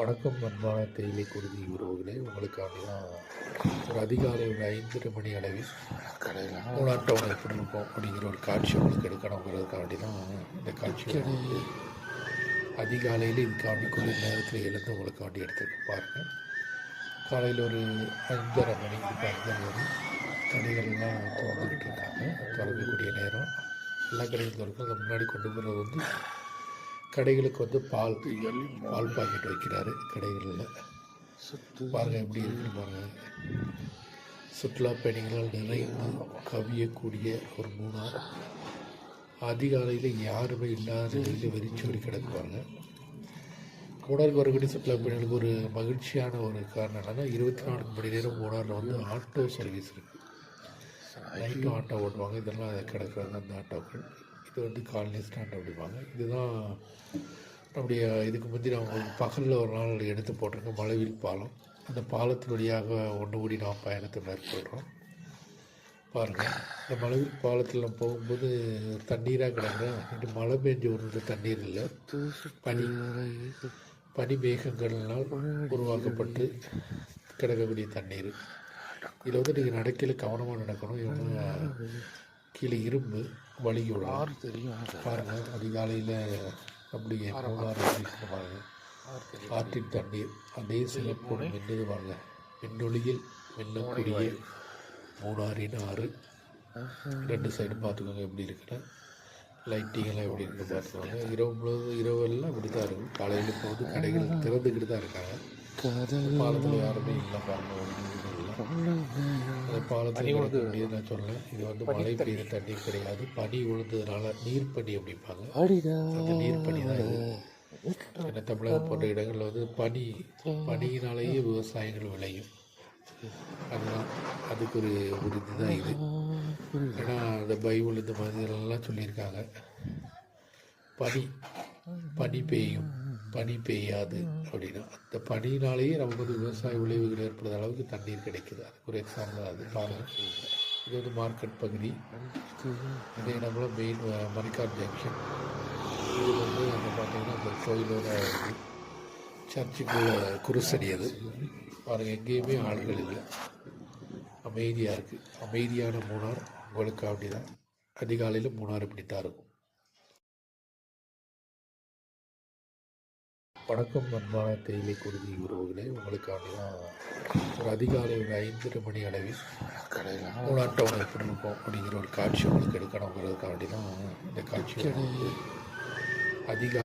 வணக்கம் அன்பான தேயிலை குருதி உறவுகளே, உங்களுக்காண்டி தான் ஒரு அதிகாலை ஒரு 5:30 மணி அளவில் மூணார் டவுன் எப்படி இருக்கும் அப்படிங்கிற ஒரு காட்சி உங்களுக்கு எடுக்கணுங்கிறதுக்காண்டி தான் இந்த காட்சி அதிகாலையில் இதுக்காண்டி குளிர் நேரத்தில் எழுந்து உங்களுக்காண்டி எடுத்துருக்க பாருங்கள். காலையில் ஒரு 5:30 மணி இப்போ 5:30 மணி கடைகள்லாம் திறந்துக்கிட்டு இருக்காங்க. திறக்கக்கூடிய நேரம் எல்லா கடைகளும் திறக்கும். அதை முன்னாடி கொண்டு போகிறது வந்து கடைகளுக்கு பால் பாக்கெட் வைக்கிறாரு கடைகளில். பாருங்கள் எப்படி இருக்குன்னு பாருங்கள். சுற்றுலா பயணிகளால் நிறைந்து கவியக்கூடிய ஒரு மூணார் அதிகாலையில் யாருமே இல்லாத நிலையில் வெறிச்சோடி கிடக்குவாங்க. மூணாருக்கு வரக்கூடிய சுற்றுலா பயணிகளுக்கு ஒரு மகிழ்ச்சியான ஒரு காரணம் என்னன்னா 24 மணி நேரம் மூணாரில் ஆட்டோ சர்வீஸ் இருக்குது. நைட்டும் ஆட்டோ ஓட்டுவாங்க. இதெல்லாம் கிடக்குறாங்க அந்த ஆட்டோக்கள். இது காலனி ஸ்டாண்ட் அப்படிப்பாங்க. இதுதான் நம்முடைய இதுக்கு முந்தி நான் பகலில் ஒரு நாள் எடுத்து போட்டிருக்கேன் மலைவில் பாலம். அந்த பாலத்தின் வழியாக ஒன்று கூடி நாம் பயணத்தை மேற்கொள்கிறோம். பாருங்கள், இந்த மலைவில் பாலத்தில் நம்ம போகும்போது தண்ணீராக கிடங்க. இன்று மழை பெஞ்சு ஒரு தண்ணீர் இல்லை, பனி மேகங்கள்னால் உருவாக்கப்பட்டு கிடக்கக்கூடிய தண்ணீர். இதில் நீங்கள் நடக்கையில் கவனமாக நடக்கணும். இவங்க கீழே இரும்பு வலிக்கு விடும். பாருங்கள், அதிகாலையில் அப்படியே மூணாறு பாருங்கள். ஆற்றின் தண்ணீர் அதே சிறப்போடு மின்னது வாங்க. விண்ணொலியில் மின்னக்கூடிய மூணாறின் ஆறு. 2 சைடு பார்த்துக்கோங்க எப்படி இருக்குன்னு. லைட்டிங்கெல்லாம் எப்படி இருக்குன்னு பார்த்துக்கோங்க. இரவெல்லாம் இப்படி தான் இருக்கும். காலையில் போது கடைகள் திறந்துக்கிட்டு தான் இருக்காங்க. பாலத்தில் யாருமே இல்லை பாருங்கள். அந்த பாலத்தில் விழுக்க முடியாது நான் சொல்லலாம். இது மழை பெய்த தண்ணீர் கிடையாது, பனி விழுந்ததுனால நீர் பனி அப்படிப்பாங்க. அந்த நீர் பனி தான் இது. ஏன்னா தமிழகம் போன்ற இடங்களில் பனியினாலேயே விவசாயங்கள் விளையும். அதுதான் அதுக்கு ஒரு இதுதான் இது. ஏன்னா அந்த பைபிள் இந்த மாதிரிலாம் சொல்லியிருக்காங்க, பனி பெய்யும், பனி பெய்யாது அப்படின்னா அந்த பனியினாலேயே நமக்கு விவசாய விளைவுகள் ஏற்படுற அளவுக்கு தண்ணீர் கிடைக்குது. அதுக்கு ஒரு எக்ஸாம்பிள் அது பாருங்கள். இது மார்க்கெட் பகுதி. இதே நம்மள மெயின் மணிக்கார் ஜங்ஷன். இது அங்கே பார்த்தீங்கன்னா அந்த கோயிலோட சர்ச்சுக்குள்ள குருசடி. அது பாருங்கள், எங்கேயுமே ஆள்கள் இல்லை, அமைதியாக இருக்குது. அமைதியான மூணார் உங்களுக்கு அப்படிதான். அதிகாலையில் மூணார் இப்படி தான் இருக்கும். வணக்கம் அன்பான தேயிலை குருதி உறவுகளே, உங்களுக்காண்டி தான் ஒரு அதிகாலை ஒரு 5:30 மணி அளவில் மூணார் டவுன் எப்படி இருக்கும் அப்படிங்கிற ஒரு காட்சி உங்களுக்கு எடுக்கணுங்கிறதுக்காண்டி தான் இந்த காட்சி அதிகாலை